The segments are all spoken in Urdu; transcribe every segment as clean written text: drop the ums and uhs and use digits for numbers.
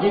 the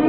2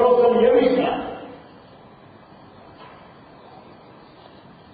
1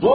2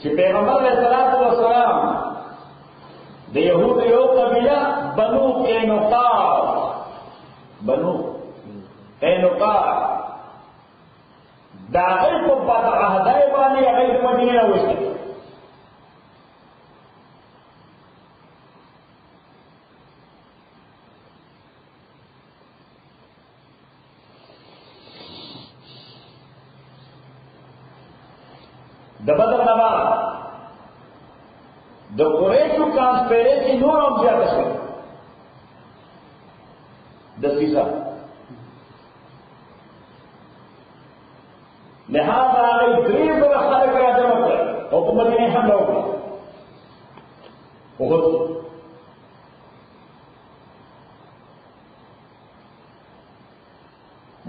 چې پیغمبر علیه الصلاۃ والسلام د یهود یو قبیله بنو قینقاع دا هغوی په بد عهدۍ باندې هغوی د مدینې نه وایستل. د بدر نه بعد د قریشو کانسپیرسي نور هم زیاته شوه. دسیسه لہذا هغوی درې زره خلک راجمع کړل او په مدینې حمله وکړه. احد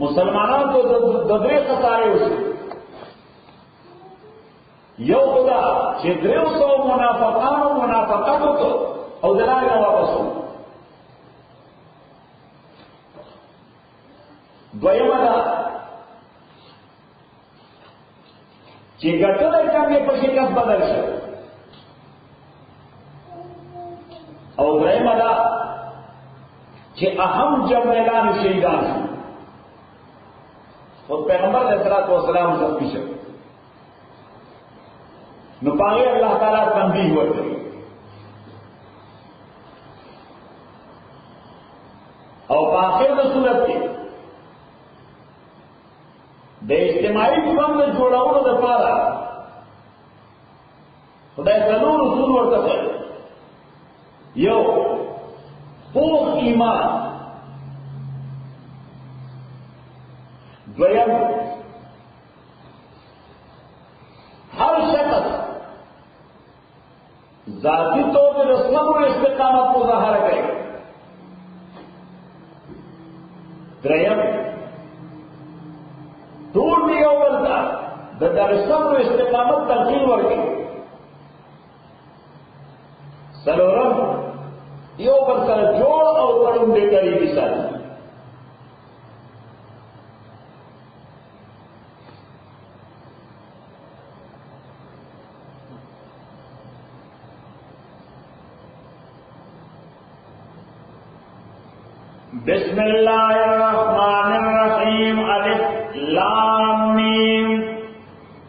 مسلمانانو ته د درې خسارې وشوې. یو خدا چې 300 منافقانو منافقت وکړ او د لارې نه واپس شول. دویمه ده چې ګټلې کم یې په شکست بدل شو. او دریمه ده چې اهم جنرالان شهیدان شو. او پیغمبر علیه الصلاۃ والسلام زخمی شو. نو پاگے اللہ تعالیٰ تنبیہ ورکړي او په آخر د صورت کې د اجتماعي ژوند د جوړولو لپاره خدای څلور اصول ورته کړي. یو پوخ ایمان، دویم ہر شخص ذاتی طور پر صبر و استقامت کو ظاہر کرے. دریم ټول یو بل ته د صبر و استقامت تلقین ورکړي. څلورم یو بل سره جوړ او تړون دې قریبي ساتي. بسم اللہ الرحمن الرحیم الف لام میم.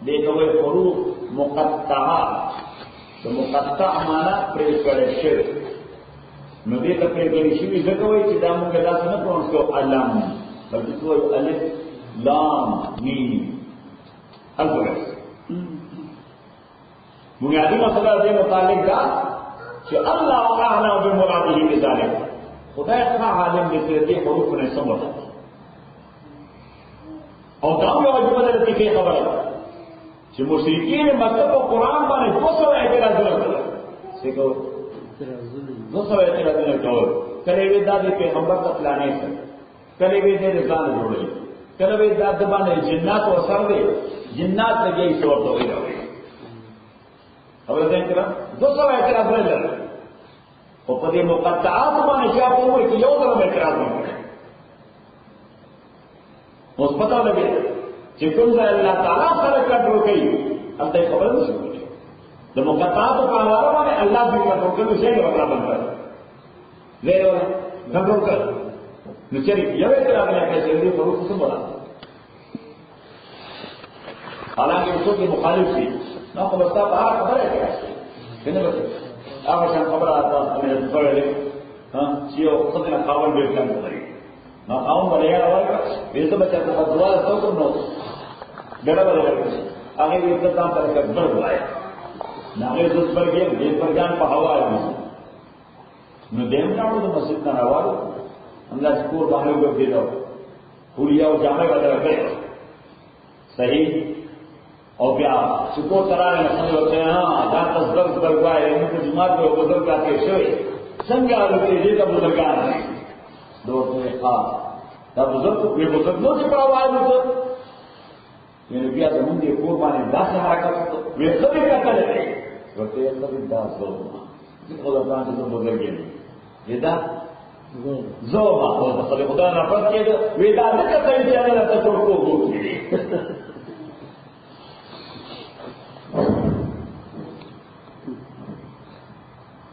دیکھو یہ حروف مقطعہ تو مقطع مانا پریس کرے شر نو دیتا پریس کرے شوی ذکر ہوئی چی داموں کے داس نہ پرونس کو علم بلکہ تو الف لام میم الفبیس. بنیادی مسئلہ دے متعلق دا کہ اللہ اعلم بمرادہ بذالک. خدای ښه عالم دی چې دې حروفونه سم وټاکي. او دا یو عجیبه لطیفه خبره ده چې مشرکین مکه په قرآن باندې 200 اعتراضونه کړل. څه کول؟ 200 اعتراضونه کول. کله وی دا د پیغمبر ته پلانې کړ، کله وی دې ځان جوړوي، کله وی دا د باندې جنات او سر دي جنات لګي څورته وي راوي. خبره ده کړه 200 اعتراضونه کړل. او په دې مقطعات باندې چې په وایي چې یو ځل اعتراض وکړي. اوس پتا لګي چې کوم ځای الله تعالی سره کنټرول کوي هلته خبره نشي کولای. د مقطعات په اړه باندې الله دې کنټرول کوي چې هغه برابر کړي. View control کړي. نو چې یو اعتراض نه کوي چې دې په روح څه ولا. حالانکه څوک مخالف دي نو په واسطه په هغه خبره کوي. څنګه وکړي؟ هغه څنګه خبره راځي چې چې یو څنګه خاوند به څنګه کوي. نو خاوند ولې راوړل؟ بیرته بچا ته په دوا تاسو نو ډېر ورته هغه یې څه کار کوي ډېر وایي. نو هغه د سپرګې د پرګان په هوا دی. نو دیم راوړو د مسجد نه راوړو همدا سکور باندې وګورئ. پوریا او جامه بدل کړي. صحیح او بیا سکور سره نه څنګه ها دا تاسو برګوای نو په جماعت کې وګورئ کې شوی څنګه راځي دې ته بزرګان دوته ښا دا بزرګ په بزرګ نو چې پراوای نو یعنی بیا زموږ د کور باندې داسې حرکت وې خبرې کړې ورته یې خبرې دا زوما چې خدای باندې زه بزرګ یم دا زوما او په خدای نه پات کېده وې دا نه کته چې هغه ته ټول کوو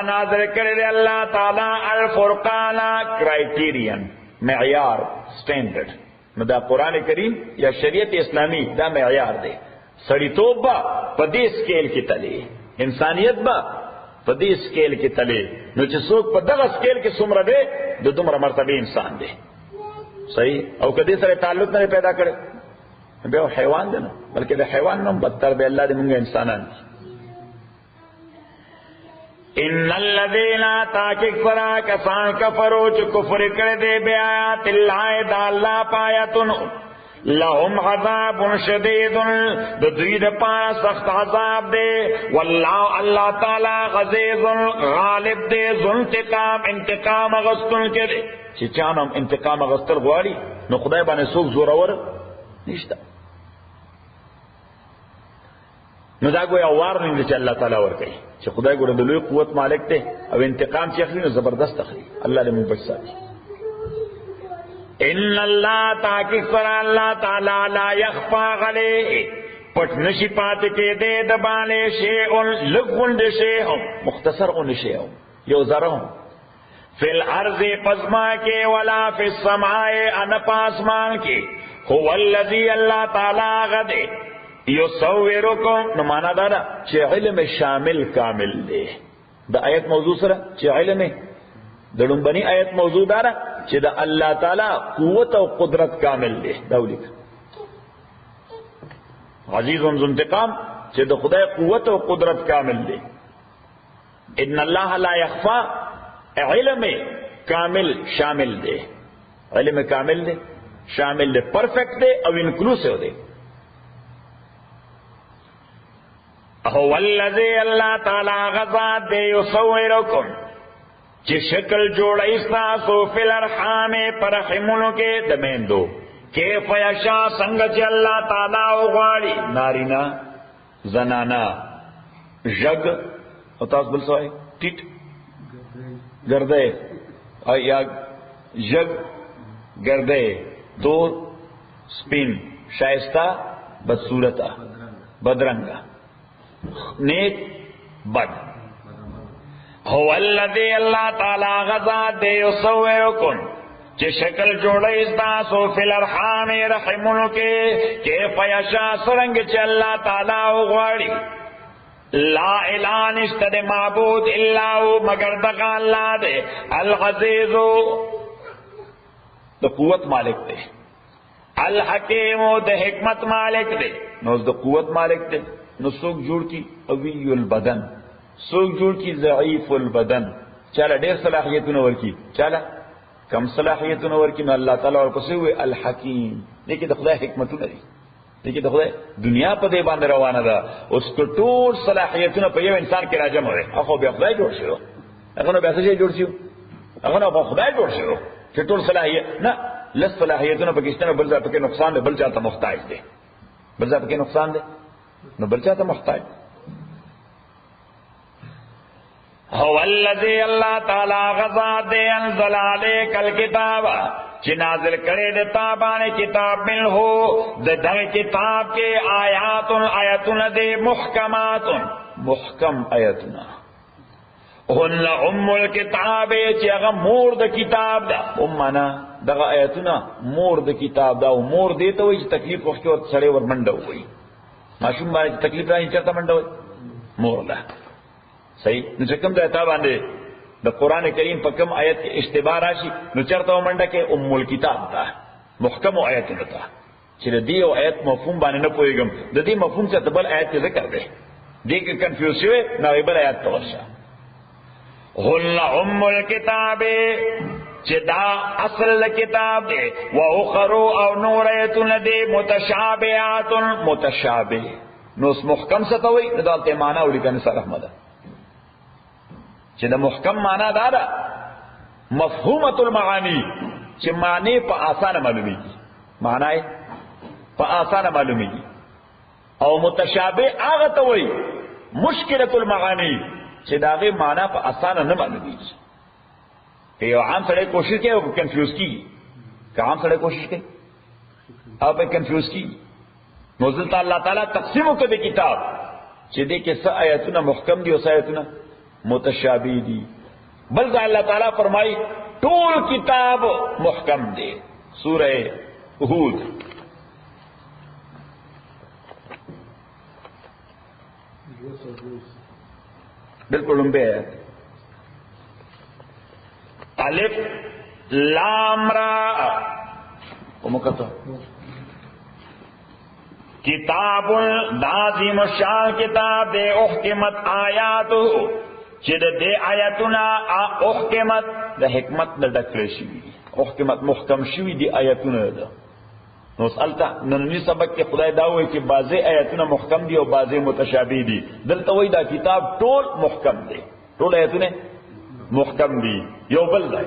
انازل کړی الله تعالی الفرقان کرایټیرین معیار سټینډرډ. نو دا قران کریم یا شریعت اسلامی دا معیار دی. سړیتوب با په دې سکیل کې تللی، انسانیت با په دې سکیل کې تللی. نو چې څوک په دغه سکیل کې څومره دی د دومره مرتبه انسان دی. صحیح. او کدی سره تعلق نه پیدا کړي به حیوان دی نه، بلکې د حیوان نوم بدتر دی. الله دې موږ انسانان. ان الذين تاكفرا كفان كفروا چې کفر کړي دي بیا آیات الله د الله پایتون لهم عذاب شدید د دوی د پاره سخت عذاب دی. والله الله تعالی غزیز غالب دی، ذو انتقام غستون کړي. چې چانم انتقام غستل غواړي نو خدای باندې څوک زورور نشته. نو دا ګویا وارننګ دی چې الله تعالی ورکړي چې خدای ګوره د لوی قوت مالک دی او انتقام چې اخلي نو زبردست اخلي. الله دې موږ بچ ساتي. ان الله تاکي سر الله تعالی لا يخفى عليه پټ نشي پاتې کې دې د باندې شی او لګون دې شی مختصر اون شی یو ذره فی الارض پسما کې ولا فی السماء ان پاسمان کې هو الذی الله تعالی غدې یصورکم. نو معنا دا ده چې علم شامل کامل دی. د آیت موضوع سره چې علم د لومبني آیت موضوع دا ده چې د الله تعالی قوت او قدرت کامل دی. دا ولیک عزیز ذو انتقام چې د خدای قوت او قدرت کامل دی. ان الله لا يخفى علم کامل شامل دی. علم کامل دی شامل the perfect the O inclusive دی. هو الذی اللہ تعالی غزاد دے یصورکم چې شکل جوړی تاسو فی الارحام پر رحمونو کې د میندو کیف یشاء څنګه چې الله تعالی وغواړي. نارینا زنانا جگ او تاسو بل څه ټیټ ګرده او یا جگ ګرده تور سپین شایسته بدصورته بدرنګه نیک بد. هو الذی اللہ تعالی غزاد دے یصورکم چې شکل جوړی تاسو فی الارحام رحمونو کې کیف یشاء څنګه چې الله تعالی وغواړي. لا اله نشته معبود الا هو مگر دغه الله دی العزیز د قوت مالک دی، الحکیم د حکمت مالک دی. نو د قوت مالک دی. نو څوک جوړ کی قوی البدن، څوک جوړ کی ضعیف البدن. چاله ډېر صلاحیتونه ورکی، چاله کم صلاحیتونه ورکی. نو الله تعالی ورپسې وی الحکیم. دغه د خدای حکمتونه دي، دغه د خدای دنیا په دې باندې روانه ده. اوس ټول صلاحیتونه په یو انسان کې راجم وي. اخو به خدای جوړ شو، هغه نو به څه جوړ شو، هغه نو به خدای جوړ شو چې ټول صلاحیت نه لس صلاحیتونه پاکستان بل ځای پکې نقصان دی، بل چاته محتاج دی، بل ځای پکې نقصان دی نو بل چاته محتاج. هو الذی اللہ تعالی غزاد دے انزل علیک الکتاب چې نازل کړي د تابانه کتاب من هو د دغه کتاب کې آیاتونه دې محکم آیاتونه. هن ام الکتاب چې هغه مور د کتاب ده. معنا دغه آیاتونه مور د کتاب ده. او مور دې ته وایي چې تکلیف وخت ور سره ور منډه وایي. ماشوم باندې تکلیف راځي چرته منډه وایي مور ده. صحیح. نو چې کوم ځای ته باندې د قران کریم په کوم آیت کې اشتباه راشي نو چرته منډه کې ام الکتاب ده، محکم آیاتونه ده. چې د دې آیت مفهوم باندې نه پوهیږم، د دې مفهوم څه د بل آیت کې ذکر دی، دې کې کنفیوز شوی نو بل آیت ته ورشه. هن ام الکتاب چې دا اصل کتاب دی، و اخرو او نور آیتونه دي متشابهات متشابه. نو محکم څه ته وایي؟ دلته معنا ولیکنه سره احمد چې د محکم معنا دا ده مفهومه المعانی چې معنی په آسانه معلومیږي، معنی په آسانه معلومیږي. او متشابه هغه ته وایي مشکلة المعانی چې داغه معنا په آسانه نه معلومیږي. یو عام سره کوشش کوي او کنفیوز کیږي، که عام سره کوشش کوي او په کنفیوز کیږي. نو ځکه الله تعالی تقسیم وکړي کتاب چې دې کې څه آیاتونه محکم دي او څه آیاتونه متشابه دي. بل ځای الله تعالی فرمایي ټول کتاب محکم دی. سورہ ہود بالکل لمبے ہے. الف لام را ومکتو کتاب دازیم الشان کتاب دے احکمت آیاتو چې دې آیاتونه احکمت د حکمت د ډکړې شي. احکمت محکم شوی دي آیاتونه ده. نو سالته نننی سبق کې خدای دا وایي چې بعضی آیاتونه محکم دي او بعضی متشابه دي. دلته وایي دا کتاب ټول محکم دي، ټول آیاتونه محکم دي. یو بل ځای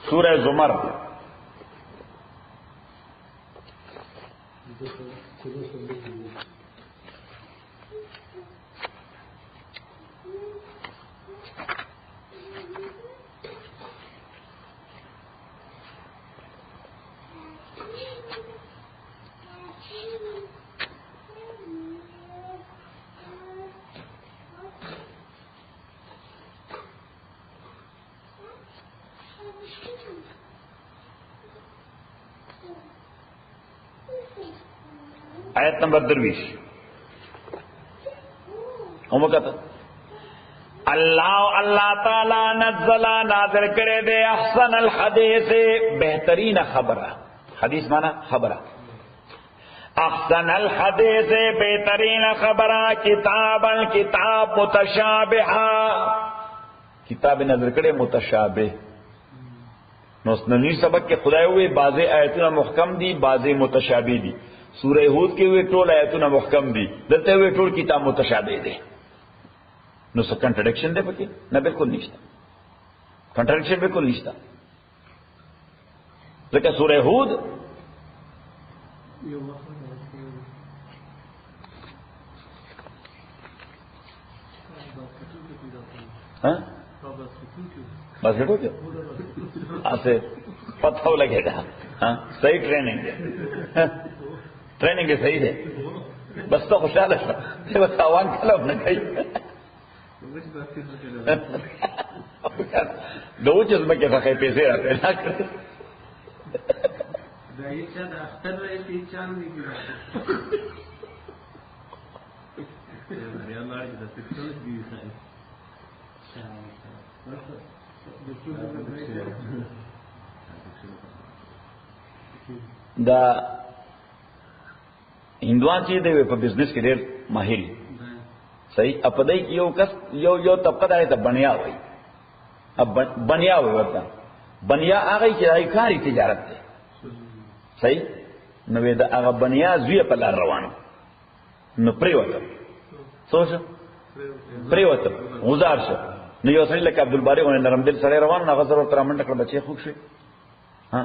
سورہ زمر آیت نمبر 23 کہتا اللہ تعالی نزلہ نازل کرے دے احسن الحدیث بہترین خبرہ. حدیث مانا خبرہ. احسن الحدیث بہترین خبرہ کتابا کتاب متشابہا کتاب نازل کرے متشابہ. نوسنی سبق کے خدای ہوئے بعض آیتنا محکم دی بعض متشابہ دی. سورہ ہود کے ہوئے ټول آیتونه محکم دي، دلته ہوئے ټول کتاب متشابه دي. نو څه کنټرډکشن دی پکې؟ نه بالکل نشته. کنټرډکشن بالکل نشته. ځکه سورہ ہود بس ہٹو کیا ایسے پتہ لگے گا. ہاں صحیح ٹریننگ ہے، ٹریننگ صحیح ہے. بس تو خوشحال ہے بس آوان کلب نہ کئی دو چیز میں کیسا خیر پیسے رہتے نہ کرتے دا ہندوان چې دی په بزنس کې ډېر ماهر صحیح. اپدای کې یو کس یو طبقه ده ته بنیا وای. اب بنیا وای ورته بنیا هغه چې راي کاری تجارت دی صحیح. نو دا هغه بنیا زوی په لار روانو نو پریوته سوچ پریوته غزار شو. نو یو سړی لکه عبدالباری ونه نرم دل سره روان هغه سره تر منډه کړ بچي خوښ شي. ها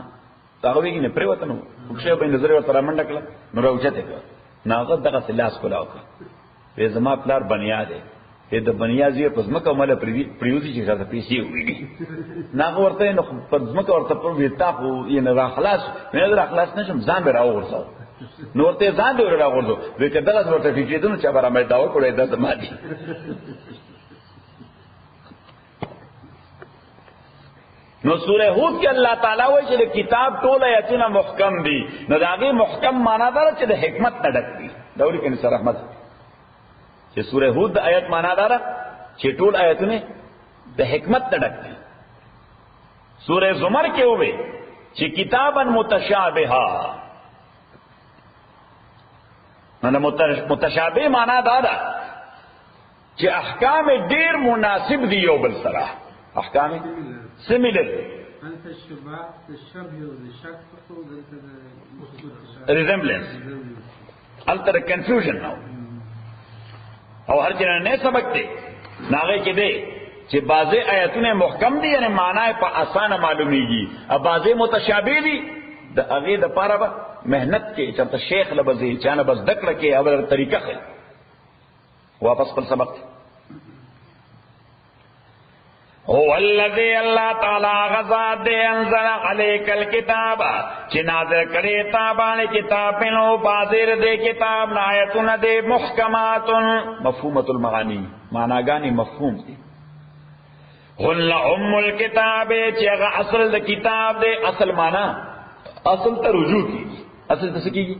هغه ویګ نه پریوته نو خوښ به نظر ور تر منډه کړ نو راوچته کړ. ناغه دغه سلاس کولاو کړ. وې زما پلار بنیا دی. دې د بنیا زیه پزمکه مله پریوزي چې راته پیسې وېږي. ناغه ورته نو پزمکه ورته پر ویتا خو یې نه راخلاص نه راخلاص نشم ځان به راوورځو. نو ورته ځان به راوورځو. وې کله دغه ورته فکر دې نو چې بار مې داو کړې د زما دي. نو سورہ ہود کې الله تعالی وایي چې کتاب ټول آیاتونه محکم دي. نو داغه محکم معنا دا چې د حکمت نه ډک دي. دا ولې کني سره رحمت چې سورہ ہود د آیت معنا دا چې ټول آیاتونه د حکمت نه ډک دي. سورہ زمر کې وې چې کتابا متشابها. نو متشابه معنا دا چې احکام ډیر مناسب دي یو بل سره. احکام similar انت الشبه الشبه والشك resemblance التر confusion نو او هر جنہ نے سبق دے ناغے کے دے چې بعضی آیتونه محکم دي یعنی معنی په اسانه معلومیږي او بعضی متشابه دي د هغه د پاره به مهنت کې چې شیخ لبزي چانه بس دکړه کې او طریقه خل واپس پر سبق هو الذی اللہ تعالی غزا دے انزل علیک الکتاب چې نازل کړي تا باندې کتاب نو بازر دے کتاب آیتون دے محکمات مفهومۃ المعانی معناګانی مفهوم دي هن ام الکتاب چې هغه اصل د کتاب دے اصل معنا اصل ته رجوع کیږي اصل ته کیږي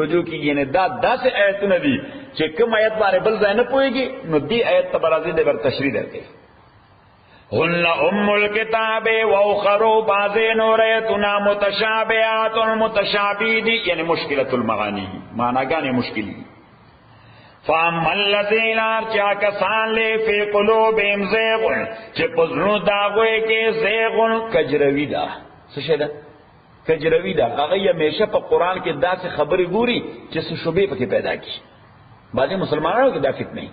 رجوع کیږي نه دا سے آیتونه دي چې کوم آیت باندې بل ځای نه پويږي نو دی آیت ته برازي دے بر تشریح درکې هن ام الكتاب واخروا بعضين وريتنا متشابهات متشابهين یعنی مشکلۃ المعانی معناګانې مشکلی فاما الذين كسان لي في قلوبهم زيغ چې پزړو داغوي کې زيغ کجروی دا څه شه ده کجروی دا هغه همیشه په قران کې داسې خبرې ګوري چې څه شوبې پکې پیدا کی بعضي مسلمانانو کې دا فتنه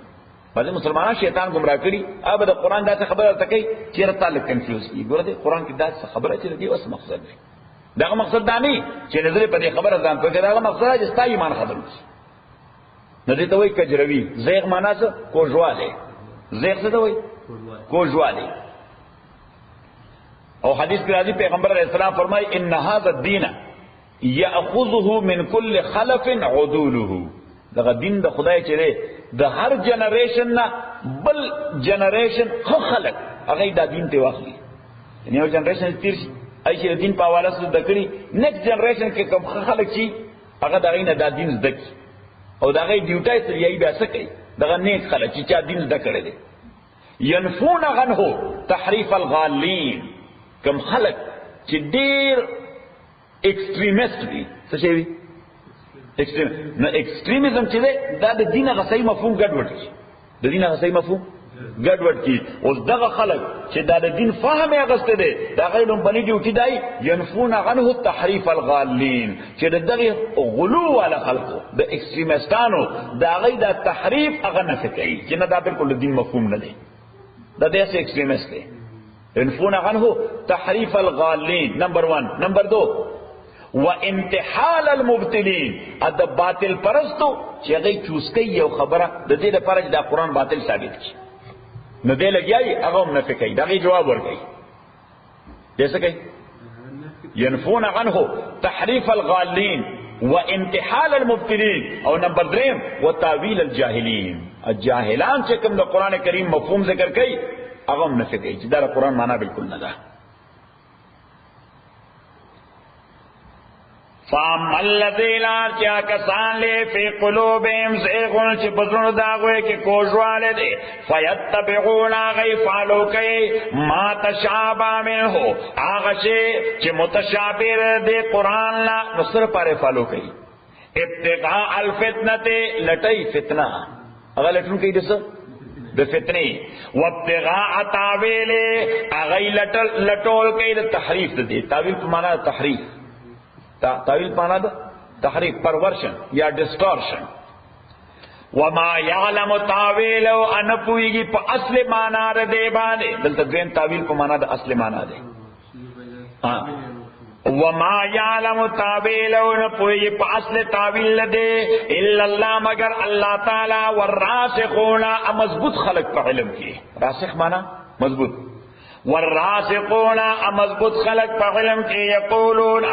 بعض مسلمانان شیطان گمراه کړي اب د قران دا خبره تکي چې رته لک کنفیوز کی ګوره د قران کې دا خبره چې دی اوس مقصد دی دا مقصد دا نه چې نظر په دې خبره ځان ته دا مقصد چې ستا ایمان خبره نه دي ته وای کجروی زیغ معنا څه کوژواله زیغ څه وای کوژواله او حدیث کې راځي پیغمبر علیه السلام فرمای ان هذا الدين ياخذه من كل خلف عدوله دا دین د خدای چې دی د هر جنریشن نه بل جنریشن خو خلق هغه دا دین ته واخلي یعنی یو جنریشن تیر شي ای چې دین په حواله سره دکړي نیکسټ جنریشن کې کوم خلق شي هغه دا غینه دا دین زدکی او دا غي ډیوټای سره یی بیا څه کوي دا نیک خلق چې چا دین زدکړي دي ينفون عنه تحریف الغالین کوم خلق چې ډیر ایکستریمیست دي څه شي نو ایکستریمزم چې دا د دین هغه صحیح مفهوم ګډوډ کی د دین هغه صحیح مفهوم ګډوډ کی اوس دغه خلک چې دا د دین فهم یې غسته دي دا غیلم بنی ډیوټي دی ينفون عنه تحریف الغالین چې دغه غلو ولا خلقو د ایکستریمستانو دا غي دا تحریف هغه نه کوي چې نه دا بالکل دین مفهوم نه دی دا د ایکستریمست دی ينفون عنه تحریف الغالین نمبر 1 نمبر 2 وانتحال المبتلين اد باطل پرستو چې هغه چوسکي یو خبره د دې لپاره چې دا قران باطل ثابت کی نو دې لګیای هغه نه فکرای دا جواب ورکړي جیسے کہ ينفون عنه تحریف الغالین وانتحال المبتلين او نمبر 3 وتاويل الجاهلين الجاهلان چې کوم د قران کریم مفهوم ذکر کوي هغه نه فکرای چې دا قران معنا بالکل نه ده فاما الذين لا كسان لي في قلوبهم زيغ چې بزرونو داغوي کې کوژواله دي فيتبعون غيفالو کوي ما تشابه منه هغه چې متشابه دي قران لا نصر پاره فالو کوي ابتغاء الفتنه لټي فتنه هغه لټون کوي د فتنه وابتغاء تاويل هغه لټول کوي د تحریف دي تاویل په معنا تحریف تاویل پانا دا تحریف پرورشن یا ڈسٹورشن وما یعلم تاویل او انپویگی پا اصل مانا دے بانے دلتا دوین تاویل پا مانا دا اصل مانا دے وما یعلم تاویل او انپویگی پا اصل تاویل دے الا اللہ مگر اللہ تعالی والراسخون مضبوط خلق پا علم کی راسخ مانا مضبوط والراسخون مضبوط خلق په علم کې یقولون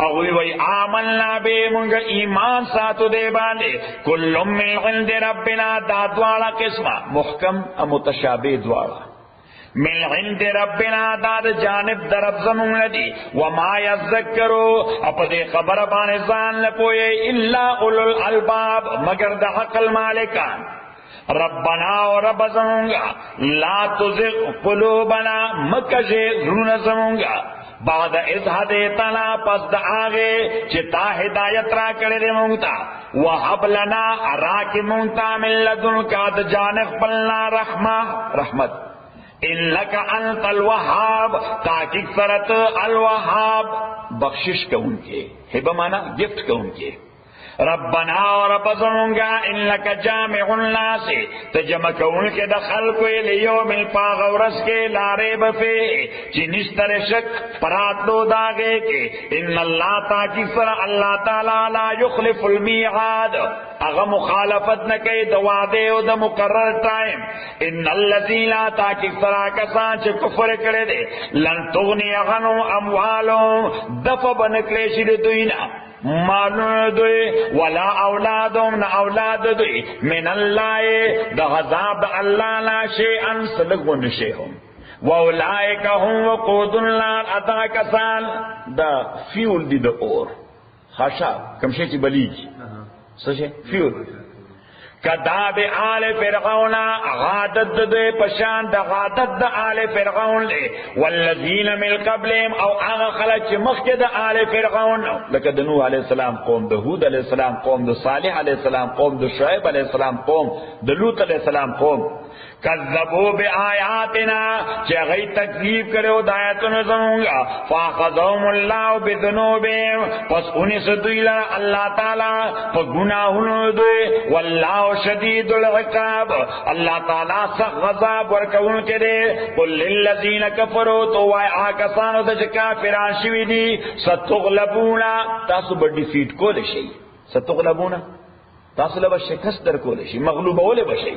او وی آمنا به موږ ایمان ساتو دی باندې کل من عند ربنا دا دواړه قسمه محکم او متشابه دواړه من عند ربنا دا د جانب درب زمون لدی وما یذکروا په دې خبره باندې ځان نه پوي الا اولل الباب مگر د عقل مالکان ربنا و رب زمونگا لا تزغ قلوبنا مکجے زرون زمونگا بعد از هدیتنا پس دا آگے چتا ہدایت را کردے مونگتا وحب لنا راک مونگتا من لدن کا دا جانب پلنا رحمت انلک انت الوحاب تاکیق سرت الوحاب بخشش کا ان کے ہبہ مانا گفٹ کا ان کے ربنا اور رب زمونگا انکا جامع الناس تجمع کون کے دخل کوئی لیوم الپاغ ورس کے لارے بفے چی نشتر شک پرات لو داغے کے ان اللہ تاکی سر اللہ تعالی لا یخلف المیعاد اغا مخالفت نکے دوادے و دا مقرر ٹائم ان اللذین تاکی سر کسان چی کفر کرے دے لن تغنی اغنو اموالوں دفع بنکلیشی دوینا مالون دوی ولا اولادهم نا اولاد دوی من اللہ دا غذاب دا اللہ لا شیئن صدقون شیئن واولائک هم وقود النار اتا کسان دا فیول دی دا اور خاشاب کم شیئ چی بلیگی سوچے فیول کداب آل فرعون غادت دے پشان دا غادت دا آل فرعون لے والذین من قبلهم او آغا خلق مخد دا آل فرعون لکہ دا نوح علیہ السلام قوم دا ہود علیہ السلام قوم دا صالح علیہ السلام قوم دا شعیب علیہ السلام قوم دا لوط علیہ السلام قوم کذبوا بآیاتنا چہ غی تکذیب کرے و دایتن زمونگا فاخذهم اللہ بذنوبهم پس انہی سے دویلا اللہ تعالی پا گناہن دوی واللہ شدید العقاب اللہ تعالی سخت غضب ورکون کے دے قل للذین کفروا تو وای آکسانو دا چہ کافران شوی دی ستغلبونا تاسو با ڈیفیٹ کو لشی ستغلبونا تاسو لبا شکست در کو لشی مغلوبہ لے بشی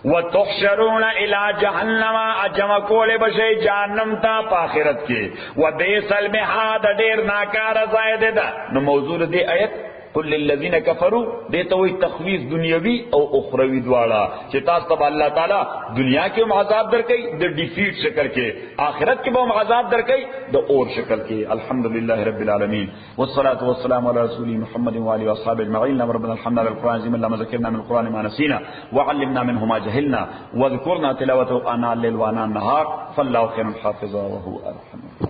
وتحشرون الى جہنم اجمع کولے بشے جہنم تا پاخرت کے وبئس المہاد دیر ناکار زائد دا نو موضوع دے آیت قل للذین کفروا دیتا ہوئی تخویف دنیاوی او اخروی دوارا چتاس تب اللہ تعالی دنیا کے عذاب در کئی دا ڈیفیٹ شکل کے آخرت کے بہم عذاب در کئی دا اور شکل کے الحمدللہ رب العالمین والصلاة والسلام علی رسول محمد وآلہ وصحابہ اجمعین ربنا الحمد لله القرآن عظیم اللهم ذکرنا من القرآن ما نسینا وعلمنا منه ما جهلنا وذكرنا تلاوته آناء الليل وآناء النهار فالله خير حافظا وهو ارحم